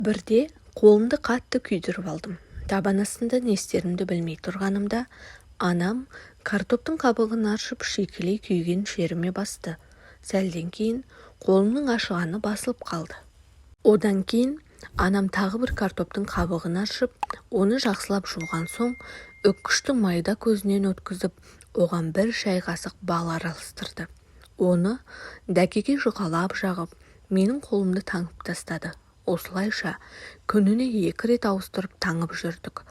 Бірде қолымды қатты күйдіріп алдым. Табан астында не істерімді білмей тұрғанымда, анам картоптың қабығын аршып шикілей күйген жеріме басты. Сәлден кейін қолымның ашығаны басылып қалды. Одан кейін анам тағы бір картоптың қабығын аршып, оны жақсылап жуған соң, үккіштің майда көзінен өткізіп, оған бір шай қасық бал араластырды. Оны дәкеге жұқалап жағып, менің қолымды таңып тастады. Осылайша күніне 2 рет ауыстырып таңып жүрдік.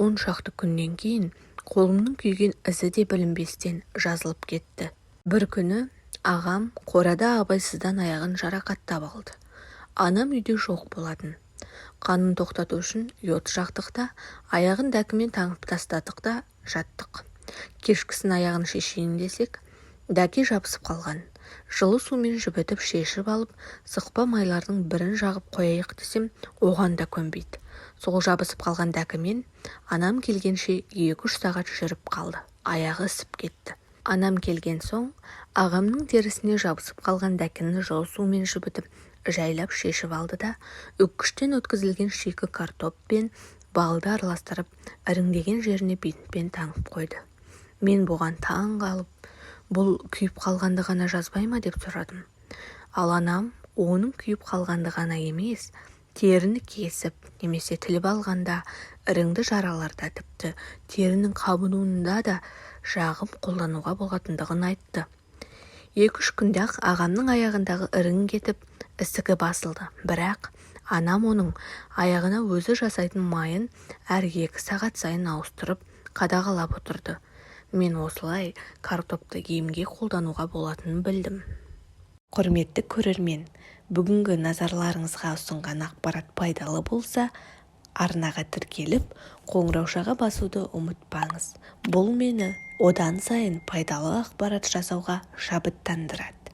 10 шақты күннен кейін қолымның күйген ізі де білінбестен жазылып кетті. Бір күні ағам қорада абайсыздан аяғын жарақаттап алды. Анам үйде жоқ болатын. Қанын тоқтату үшін йод жақтық та, аяғын дәкімен таңып тастадық та жаттық. Кешкісін аяғын шешейін десек, дәке жабысып қалған. Жылы сумен жібітіп шешіп алып, сықпа майлардың бірін жағып қояйық десем, оған да көнбейді. Сол жабысып қалған дәкімен анам келгенше 2-3 сағат жүріп қалды. Аяғы ісіп кетті. Анам келген соң, ағамның терісіне жабысып қалған дәкіні жылы сумен жібітіп, жайлап шешіп алды да, үккіштен өткізілген шикі картоп пен балды араластырып, іріңдеген жеріне бетпен таңып қойды. Мен бұған таң қалып, бұл күйіп қалғанды ғана жазбай ма деп сұрадым. Ал анам оның күйіп қалғанды ғана емес, теріні кесіп немесе тіліп алғанда, іріңді жараларда тіпті терінің қабынуында да жағып қолдануға болатындығын айтты. 2-3 күнде-ақ ағамның аяғындағы ірің кетіп, ісігі басылды. Бірақ анам оның аяғына өзі жасайтын майын әр 2 сағат сайын ауыстырып, қадағалап отырды. Мен осылай картопты емге қолдануға болатынын білдім. Құрметті көрермен, бүгінгі назарларыңызға ұсынған ақпарат пайдалы болса, арнаға тіркеліп, қоңыраушаға басуды ұмытпаңыз. Бұл мені одан сайын пайдалы ақпарат жасауға шабыттандырады.